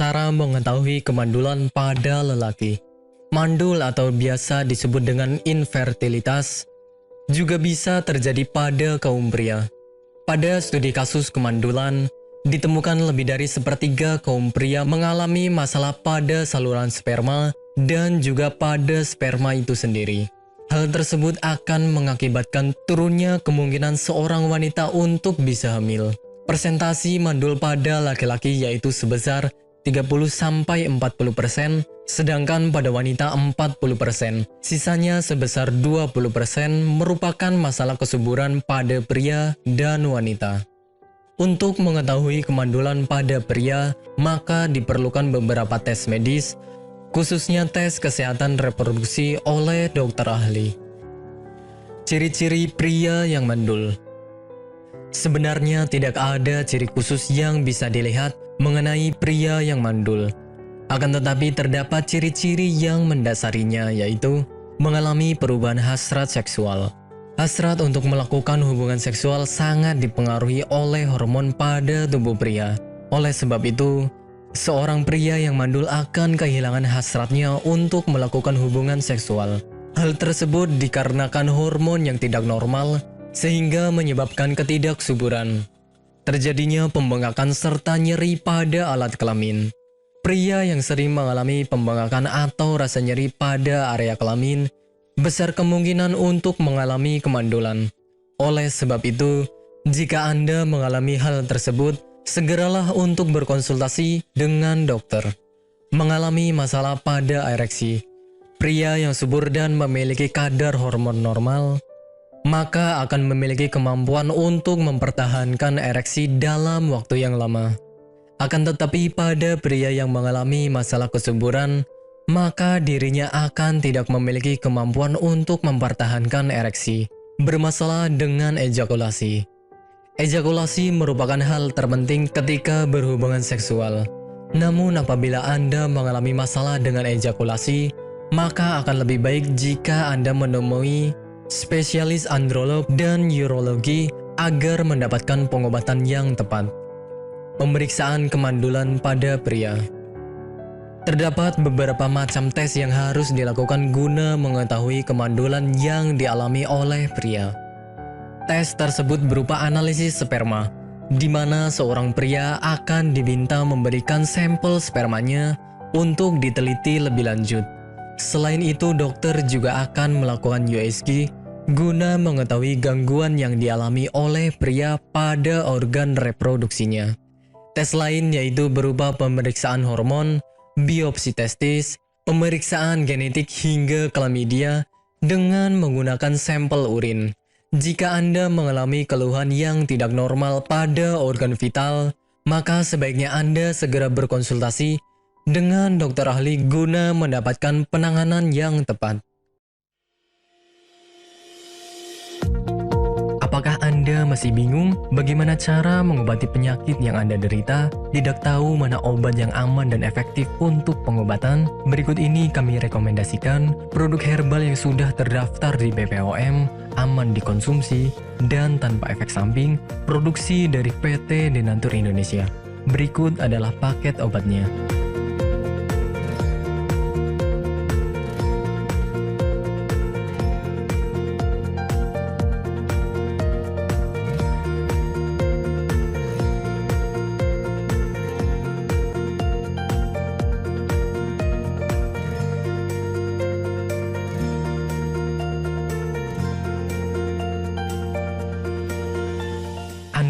Cara mengetahui kemandulan pada lelaki. Mandul atau biasa disebut dengan infertilitas juga bisa terjadi pada kaum pria. Pada studi kasus kemandulan, ditemukan lebih dari sepertiga kaum pria mengalami masalah pada saluran sperma dan juga pada sperma itu sendiri. Hal tersebut akan mengakibatkan turunnya kemungkinan seorang wanita untuk bisa hamil. Persentasi mandul pada laki-laki yaitu sebesar 30-40%, sedangkan pada wanita 40%. Sisanya sebesar 20% merupakan masalah kesuburan pada pria dan wanita. Untuk mengetahui kemandulan pada pria, maka diperlukan beberapa tes medis, khususnya tes kesehatan reproduksi oleh dokter ahli. Ciri-ciri pria yang mandul. Sebenarnya tidak ada ciri khusus yang bisa dilihat mengenai pria yang mandul. Akan tetapi terdapat ciri-ciri yang mendasarinya, yaitu mengalami perubahan hasrat seksual. Hasrat untuk melakukan hubungan seksual sangat dipengaruhi oleh hormon pada tubuh pria. Oleh sebab itu, seorang pria yang mandul akan kehilangan hasratnya untuk melakukan hubungan seksual. Hal tersebut dikarenakan hormon yang tidak normal, sehingga menyebabkan ketidaksuburan. Terjadinya pembengkakan serta nyeri pada alat kelamin. Pria yang sering mengalami pembengkakan atau rasa nyeri pada area kelamin besar kemungkinan untuk mengalami kemandulan. Oleh sebab itu, jika Anda mengalami hal tersebut, segeralah untuk berkonsultasi dengan dokter. Mengalami masalah pada ereksi. Pria yang subur dan memiliki kadar hormon normal, maka akan memiliki kemampuan untuk mempertahankan ereksi dalam waktu yang lama. Akan tetapi pada pria yang mengalami masalah kesuburan, maka dirinya akan tidak memiliki kemampuan untuk mempertahankan ereksi. Bermasalah dengan ejakulasi. Ejakulasi merupakan hal terpenting ketika berhubungan seksual. Namun apabila Anda mengalami masalah dengan ejakulasi, maka akan lebih baik jika Anda menemui spesialis androlog dan urologi agar mendapatkan pengobatan yang tepat. Pemeriksaan kemandulan pada pria. Terdapat beberapa macam tes yang harus dilakukan guna mengetahui kemandulan yang dialami oleh pria. Tes tersebut berupa analisis sperma, di mana seorang pria akan diminta memberikan sampel spermanya untuk diteliti lebih lanjut. Selain itu, dokter juga akan melakukan USG guna mengetahui gangguan yang dialami oleh pria pada organ reproduksinya. Tes lain yaitu berupa pemeriksaan hormon, biopsi testis, pemeriksaan genetik hingga klamidia dengan menggunakan sampel urin. Jika Anda mengalami keluhan yang tidak normal pada organ vital, maka sebaiknya Anda segera berkonsultasi dengan dokter ahli guna mendapatkan penanganan yang tepat. Apakah Anda masih bingung bagaimana cara mengobati penyakit yang Anda derita? Tidak tahu mana obat yang aman dan efektif untuk pengobatan? Berikut ini kami rekomendasikan produk herbal yang sudah terdaftar di BPOM, aman dikonsumsi, dan tanpa efek samping, produksi dari PT Denatur Indonesia. Berikut adalah paket obatnya.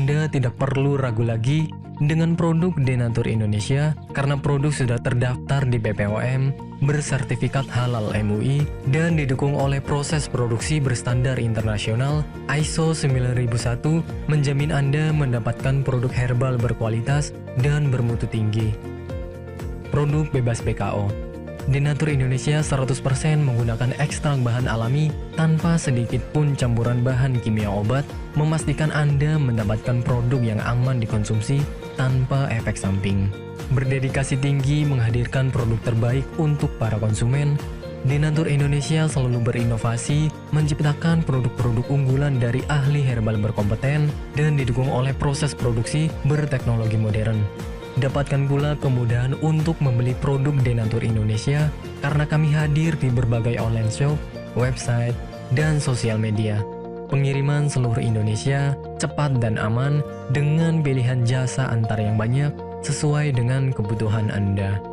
Anda tidak perlu ragu lagi dengan produk Denatur Indonesia karena produk sudah terdaftar di BPOM, bersertifikat halal MUI, dan didukung oleh proses produksi berstandar internasional ISO 9001, menjamin Anda mendapatkan produk herbal berkualitas dan bermutu tinggi. Produk bebas PKO. Denatur Indonesia 100% menggunakan ekstrak bahan alami tanpa sedikit pun campuran bahan kimia obat, memastikan Anda mendapatkan produk yang aman dikonsumsi tanpa efek samping. Berdedikasi tinggi menghadirkan produk terbaik untuk para konsumen, Denatur Indonesia selalu berinovasi, menciptakan produk-produk unggulan dari ahli herbal berkompeten dan didukung oleh proses produksi berteknologi modern. Dapatkan pula kemudahan untuk membeli produk Denatur Indonesia karena kami hadir di berbagai online shop, website, dan sosial media. Pengiriman seluruh Indonesia cepat dan aman dengan pilihan jasa antar yang banyak sesuai dengan kebutuhan Anda.